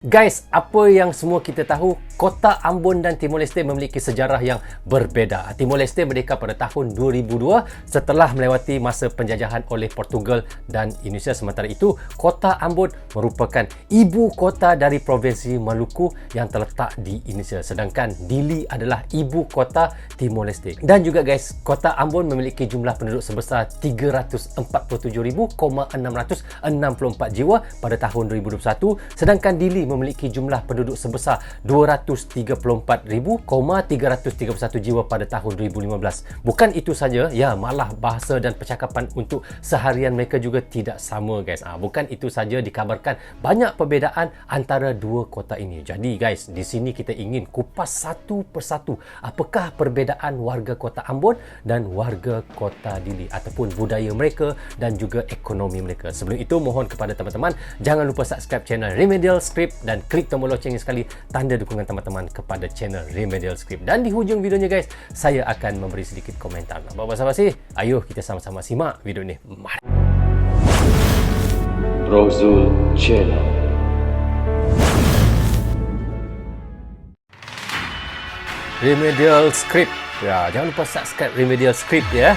Guys, apa yang semua kita tahu, Kota Ambon dan Timor Leste memiliki sejarah yang berbeza. Timor Leste merdeka pada tahun 2002 setelah melewati masa penjajahan oleh Portugal dan Indonesia. Sementara itu, Kota Ambon merupakan ibu kota dari Provinsi Maluku yang terletak di Indonesia. Sedangkan Dili adalah ibu kota Timor Leste. Dan juga guys, Kota Ambon memiliki jumlah penduduk sebesar 347,664 jiwa pada tahun 2021. Sedangkan Dili memiliki jumlah penduduk sebesar 234,331 jiwa pada tahun 2015. Bukan itu saja, ya, malah bahasa dan percakapan untuk seharian mereka juga tidak sama guys. Bukan itu saja, dikabarkan banyak perbezaan antara dua kota ini. Jadi guys, di sini kita ingin kupas satu persatu apakah perbezaan warga Kota Ambon dan warga Kota Dili ataupun budaya mereka dan juga ekonomi mereka. Sebelum itu, mohon kepada teman-teman jangan lupa subscribe channel Remedial Script dan klik tombol loceng sekali tanda dukungan teman-teman kepada channel Remedial Script. Dan di hujung videonya guys, saya akan memberi sedikit komentar. Nak buat basa-basi, ayo kita sama-sama simak video ni. Mari. Browser Channel. Remedial Script. Ya, jangan lupa subscribe Remedial Script ya.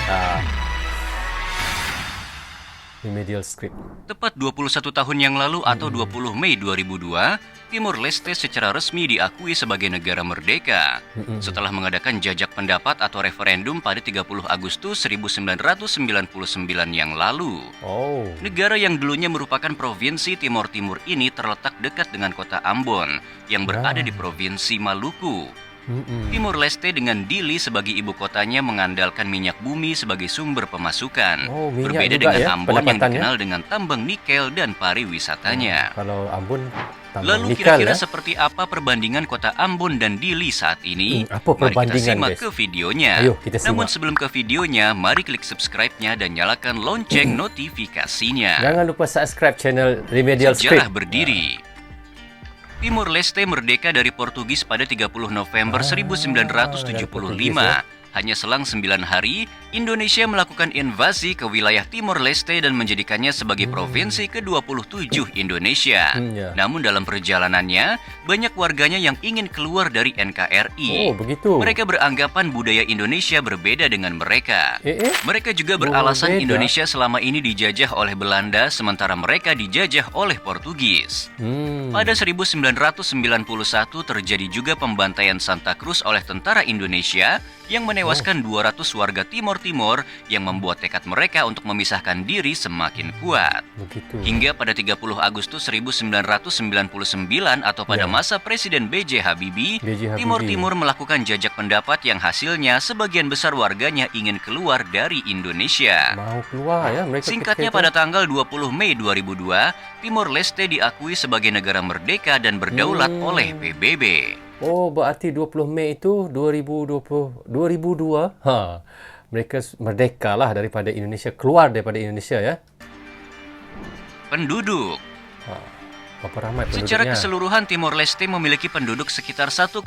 Remedial Script. Tepat 21 tahun yang lalu atau 20 Mei 2002, Timor Leste secara resmi diakui sebagai negara merdeka. Setelah mengadakan jajak pendapat atau referendum pada 30 Agustus 1999 yang lalu. Negara yang dulunya merupakan provinsi Timor Timur ini terletak dekat dengan kota Ambon yang berada di Provinsi Maluku. Timor Leste dengan Dili sebagai ibu kotanya mengandalkan minyak bumi sebagai sumber pemasukan. Berbeda dengan Ambon yang dikenal dengan tambang nikel dan pariwisatanya. Kalau Ambon lalu nikel, kira-kira seperti apa perbandingan kota Ambon dan Dili saat ini? Apa Mari kita perbandingan, simak guys? ke videonya. Ayo, kita simak. Namun sebelum ke videonya, mari klik subscribe-nya dan nyalakan lonceng notifikasinya. jangan lupa subscribe channel Remedial Sejarah Script. berdiri. Timor Leste merdeka dari Portugis pada 30 November 1975. Hanya selang 9 hari, Indonesia melakukan invasi ke wilayah Timor Leste dan menjadikannya sebagai provinsi ke-27 Indonesia. Namun dalam perjalanannya, banyak warganya yang ingin keluar dari NKRI. Begitu. Mereka beranggapan budaya Indonesia berbeda dengan mereka. Mereka juga Beda. beralasan Indonesia selama ini dijajah oleh Belanda, sementara mereka dijajah oleh Portugis. Pada 1991 terjadi juga pembantaian Santa Cruz oleh tentara Indonesia yang menewaskan 200 warga Timor-Timor yang membuat tekad mereka untuk memisahkan diri semakin kuat. Hingga pada 30 Agustus 1999 atau pada masa Presiden B.J. Habibie, Timor-Timor melakukan jajak pendapat yang hasilnya sebagian besar warganya ingin keluar dari Indonesia. Mau keluar ya mereka. Singkatnya, pada tanggal 20 Mei 2002, Timor Leste diakui sebagai negara merdeka dan berdaulat oleh PBB. Berarti 20 Mei itu 2002. Mereka merdeka lah daripada Indonesia, keluar daripada Indonesia ya. Penduduk. Berapa ramai penduduknya? Secara keseluruhan, Timor Leste memiliki penduduk sekitar 1,39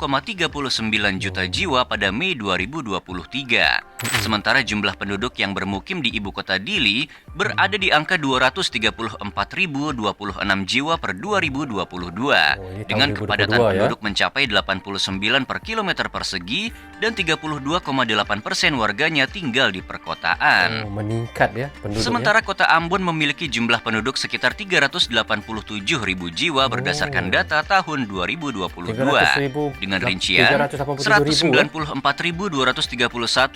juta jiwa pada Mei 2023. Sementara jumlah penduduk yang bermukim di ibu kota Dili berada di angka 234.026 jiwa per 2022. Dengan kepadatan penduduk mencapai 89 per kilometer persegi dan 32,8% warganya tinggal di perkotaan. Meningkat ya penduduknya. Sementara kota Ambon memiliki jumlah penduduk sekitar 387.000 jiwa berdasarkan data tahun 2022 dengan rincian 194.231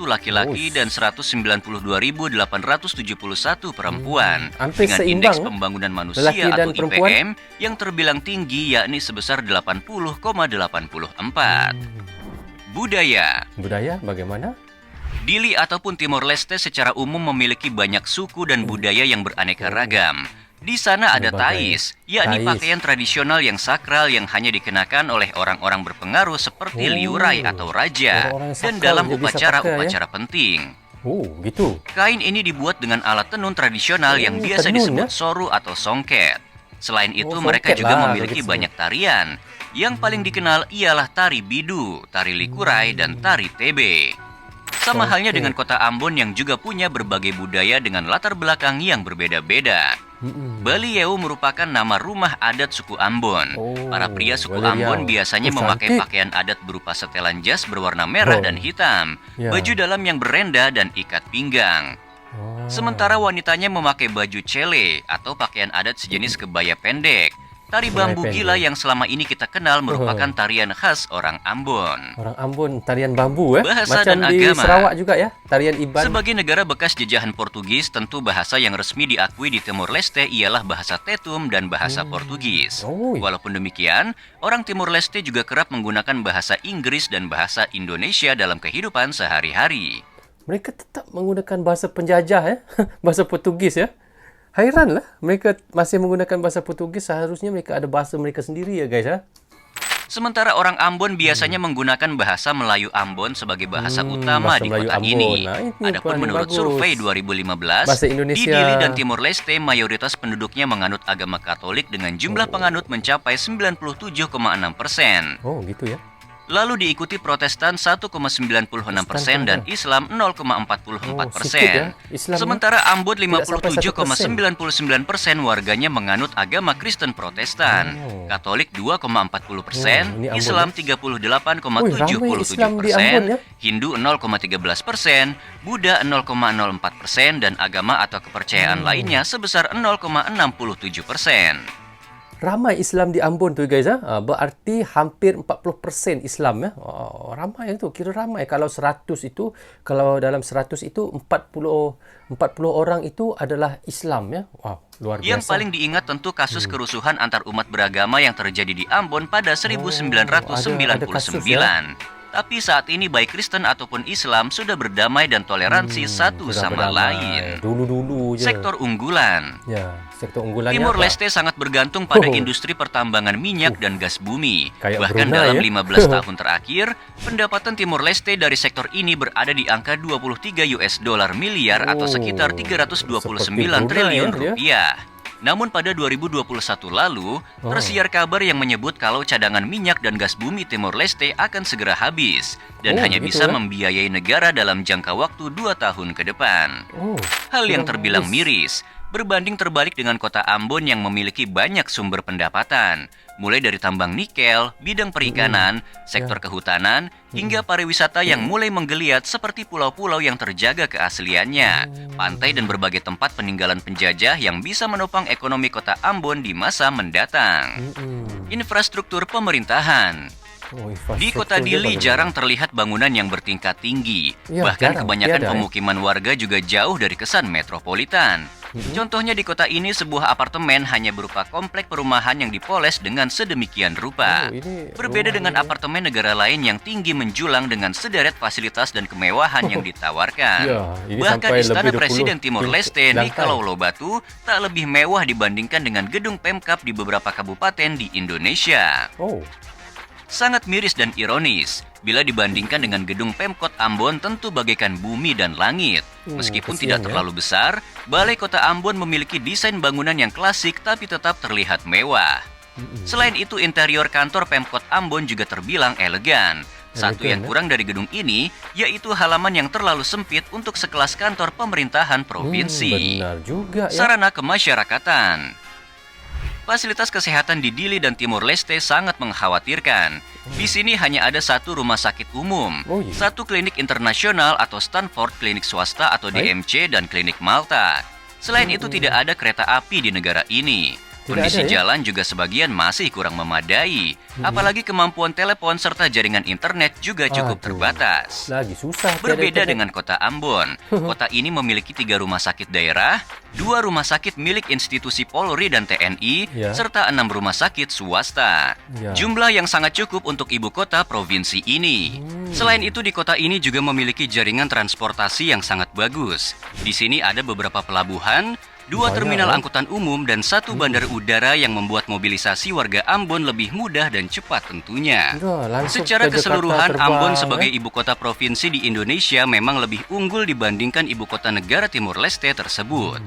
laki-laki dan 192.871 perempuan dengan indeks pembangunan manusia atau IPM yang terbilang tinggi, yakni sebesar 80,84. Budaya bagaimana? Dili ataupun Timor Leste secara umum memiliki banyak suku dan budaya yang beraneka ragam. Di sana ada Tais, yakni pakaian tradisional yang sakral yang hanya dikenakan oleh orang-orang berpengaruh seperti liurai atau raja dan dalam upacara-upacara penting. Gitu. Kain ini dibuat dengan alat tenun tradisional yang biasa disebut soru atau songket. Selain itu, mereka juga memiliki banyak tarian. Yang paling dikenal ialah tari bidu, tari likurai, dan tari tebe. Sama halnya dengan kota Ambon yang juga punya berbagai budaya dengan latar belakang yang berbeda-beda. Balieu merupakan nama rumah adat suku Ambon. Oh, Para pria suku Balieu. Ambon biasanya Oh, memakai cantik. pakaian adat berupa setelan jas berwarna merah Oh. dan hitam, Ya. baju dalam yang berenda dan ikat pinggang. Oh. Sementara wanitanya memakai baju cele atau pakaian adat sejenis kebaya pendek. Tari bambu pendek. gila yang selama ini kita kenal merupakan tarian khas orang Ambon. Orang Ambon tarian bambu Bahasa macam dan di agama. Sarawak juga ya, tarian Iban. Sebagai negara bekas jajahan Portugis, tentu bahasa yang resmi diakui di Timor Leste ialah bahasa Tetum dan bahasa Portugis. Oh. Walaupun demikian, orang Timor Leste juga kerap menggunakan bahasa Inggris dan bahasa Indonesia dalam kehidupan sehari-hari. Mereka tetap menggunakan bahasa penjajah ya, bahasa Portugis ya. Hairanlah, mereka masih menggunakan bahasa Portugis, seharusnya mereka ada bahasa mereka sendiri ya guys ya. Sementara orang Ambon biasanya menggunakan bahasa Melayu Ambon sebagai bahasa utama bahasa di Melayu kota Ambon. ini. Nah, ini Adapun paling menurut bagus. survei 2015, Bahasa di Indonesia. Dili dan Timor Leste mayoritas penduduknya menganut agama Katolik dengan jumlah penganut mencapai 97,6%. Oh gitu ya. Lalu diikuti Protestan 1,96% dan Islam 0,44%. Oh, sedikit ya, Islam ya. Sementara Ambon Tidak sampai 57,99% warganya menganut agama Kristen Protestan. Oh. Katolik Oh, 2,40%, ini Ambon Islam ya. 38,77%, Islam di Ambon ya. Hindu 0,13%, Buddha 0,04%, dan agama atau kepercayaan lainnya sebesar 0,67%. Ramai Islam di Ambon tu guys ya. Berarti hampir 40% Islam ya. Oh, ramai itu, kira ramai. Kalau 100 itu, kalau dalam 100 itu 40 orang itu adalah Islam ya. Wow, luar biasa. Yang paling diingat tentu kasus kerusuhan antar umat beragama yang terjadi di Ambon pada 1999. ada kasus ya. Tapi saat ini baik Kristen ataupun Islam sudah berdamai dan toleransi satu sudah sama berdamai. lain. Dulu-dulu je. Sektor unggulan. Ya, sektor unggulannya Timor apa? Leste sangat bergantung pada Oh. industri pertambangan minyak dan gas bumi. Kayak Bahkan Brunei, dalam ya? 15 tahun terakhir, pendapatan Timor Leste dari sektor ini berada di angka 23 US dollar miliar atau sekitar 329 seperti Brunei triliun ya, dia? rupiah. Namun pada 2021 lalu, tersiar kabar yang menyebut kalau cadangan minyak dan gas bumi Timor Leste akan segera habis dan Oh, hanya begitu bisa ya? membiayai negara dalam jangka waktu 2 tahun ke depan. Oh, Hal yang kurang terbilang bagus. miris, berbanding terbalik dengan kota Ambon yang memiliki banyak sumber pendapatan, mulai dari tambang nikel, bidang perikanan, sektor kehutanan, hingga pariwisata yang mulai menggeliat seperti pulau-pulau yang terjaga keasliannya, pantai dan berbagai tempat peninggalan penjajah yang bisa menopang ekonomi kota Ambon di masa mendatang. Infrastruktur pemerintahan. Oh, Di kota infrastrukturnya Dili bagaimana? jarang terlihat bangunan yang bertingkat tinggi. Ya, Bahkan jarang. kebanyakan Tiada, ya. pemukiman warga juga jauh dari kesan metropolitan. Contohnya di kota ini sebuah apartemen hanya berupa komplek perumahan yang dipoles dengan sedemikian rupa. Oh, ini Berbeda dengan rumahnya. apartemen negara lain yang tinggi menjulang dengan sederet fasilitas dan kemewahan yang ditawarkan. Ya, ini Bahkan sampai Istana lebih 20 Presiden Timor Leste lantai. Nicolau Lobatu tak lebih mewah dibandingkan dengan gedung Pemkab di beberapa kabupaten di Indonesia. Oh, Sangat miris dan ironis, bila dibandingkan dengan gedung Pemkot Ambon tentu bagaikan bumi dan langit. Meskipun tidak kasihan ya. terlalu besar, Balai Kota Ambon memiliki desain bangunan yang klasik tapi tetap terlihat mewah. Selain itu, interior kantor Pemkot Ambon juga terbilang elegan. Satu Elegan, yang ya? kurang dari gedung ini, yaitu halaman yang terlalu sempit untuk sekelas kantor pemerintahan provinsi. benar juga ya. Sarana kemasyarakatan. Fasilitas kesehatan di Dili dan Timor Leste sangat mengkhawatirkan. Di sini hanya ada satu rumah sakit umum, Oh, iya. satu klinik internasional atau Stanford klinik swasta atau Baik. DMC dan klinik Malta. Selain itu tidak ada kereta api di negara ini. Tidak Kondisi ada, ya? jalan juga sebagian masih kurang memadai. Apalagi kemampuan telepon serta jaringan internet juga cukup Aduh, terbatas. Lagi susah. tiada Berbeda internet. dengan kota Ambon, kota ini memiliki 3 rumah sakit daerah, 2 rumah sakit milik institusi Polri dan TNI, Ya. serta 6 rumah sakit swasta. Ya. Jumlah yang sangat cukup untuk ibu kota provinsi ini. Selain itu, di kota ini juga memiliki jaringan transportasi yang sangat bagus. Di sini ada beberapa pelabuhan, 2 Banyak, terminal ya. angkutan umum, dan 1 bandar udara yang membuat mobilisasi warga Ambon lebih mudah dan cepat tentunya. Ya, langsung Secara ke Jakarta keseluruhan, terbang, Ambon ya. sebagai ibu kota provinsi di Indonesia memang lebih unggul dibandingkan ibu kota negara Timor Leste tersebut.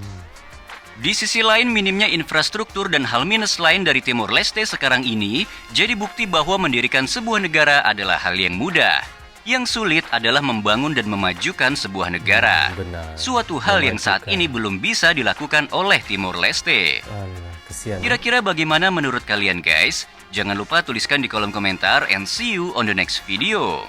Di sisi lain, minimnya infrastruktur dan hal minus lain dari Timor Leste sekarang ini jadi bukti bahwa mendirikan sebuah negara adalah hal yang mudah. Yang sulit adalah membangun dan memajukan sebuah negara. Benar. Suatu hal yang saat ini belum bisa dilakukan oleh Timor Leste. Alah, kesian. Kira-kira bagaimana menurut kalian guys? Jangan lupa tuliskan di kolom komentar and see you on the next video.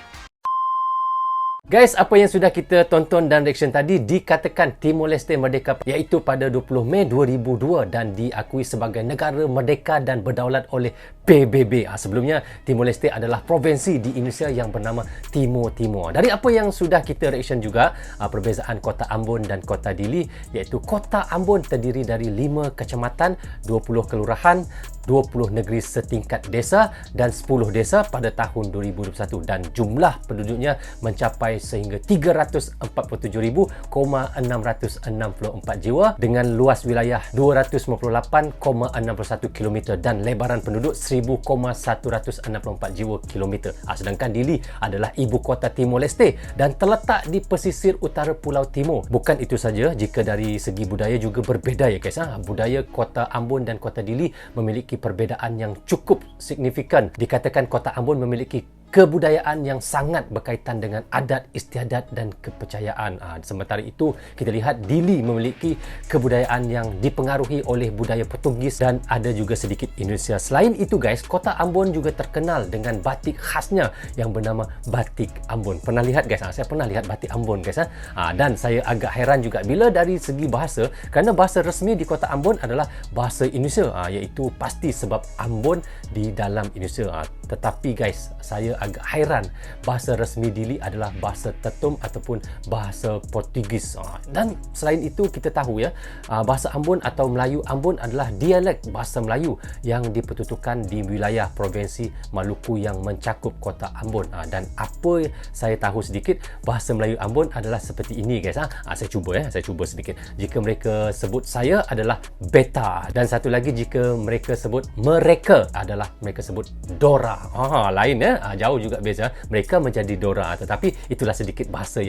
Guys, apa yang sudah kita tonton dan reaction tadi dikatakan Timor Leste merdeka iaitu pada 20 Mei 2002 dan diakui sebagai negara merdeka dan berdaulat oleh PBB. Sebelumnya, Timor Leste adalah provinsi di Indonesia yang bernama Timor Timur. Dari apa yang sudah kita reaction juga, perbezaan Kota Ambon dan Kota Dili iaitu Kota Ambon terdiri dari 5 kecamatan, 20 kelurahan, 20 negeri setingkat desa dan 10 desa pada tahun 2021 dan jumlah penduduknya mencapai sehingga 347,664 jiwa dengan luas wilayah 258,61 km dan lebaran penduduk 1,164 jiwa kilometer. Sedangkan Dili adalah ibu kota Timor Leste dan terletak di pesisir utara Pulau Timor. Bukan itu saja, jika dari segi budaya juga berbeza ya guys. Budaya Kota Ambon dan Kota Dili memiliki perbezaan yang cukup signifikan. Dikatakan Kota Ambon memiliki kebudayaan yang sangat berkaitan dengan adat istiadat dan kepercayaan. Sementara itu, kita lihat Dili memiliki kebudayaan yang dipengaruhi oleh budaya Portugis dan ada juga sedikit Indonesia. Selain itu guys, Kota Ambon juga terkenal dengan batik khasnya yang bernama Batik Ambon. Pernah lihat guys? Saya pernah lihat Batik Ambon guys. Dan saya agak heran juga bila dari segi bahasa, kerana bahasa resmi di Kota Ambon adalah bahasa Indonesia, iaitu pasti sebab Ambon di dalam Indonesia. Tetapi guys, saya agak hairan bahasa resmi Dili adalah bahasa Tetum ataupun bahasa Portugis. Dan selain itu kita tahu ya, bahasa Ambon atau Melayu Ambon adalah dialek bahasa Melayu yang dipertuturkan di wilayah provinsi Maluku yang mencakup Kota Ambon. Dan apa saya tahu sedikit, bahasa Melayu Ambon adalah seperti ini guys. Saya cuba sedikit. Jika mereka sebut saya adalah beta, dan satu lagi jika mereka sebut mereka adalah mereka sebut Dora. Lain ya, jauh juga beza. Mereka menjadi Dora, tetapi itulah sedikit bahasa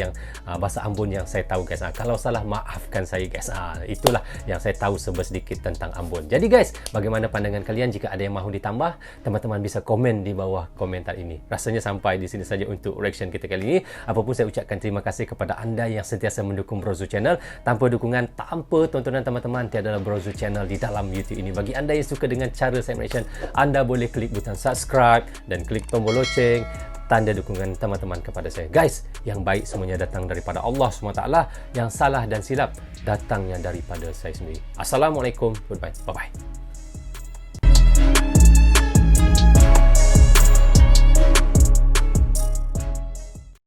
bahasa Ambon yang saya tahu guys. Kalau salah maafkan saya guys. Itulah yang saya tahu sedikit tentang Ambon. Jadi guys, bagaimana pandangan kalian? Jika ada yang mahu ditambah, teman-teman bisa komen di bawah komentar ini. Rasanya sampai di sini saja untuk reaction kita kali ini. Apapun saya ucapkan terima kasih kepada anda yang sentiasa mendukung Brozo Channel. Tanpa dukungan, tanpa tontonan teman-teman, tiada Brozo Channel di dalam YouTube ini. Bagi anda yang suka dengan cara saya reaction, anda boleh klik butang subscribe dan klik tombol loceng, tanda dukungan teman-teman kepada saya. Guys, yang baik semuanya datang daripada Allah SWT, yang salah dan silap datangnya daripada saya sendiri. Assalamualaikum, goodbye, bye-bye.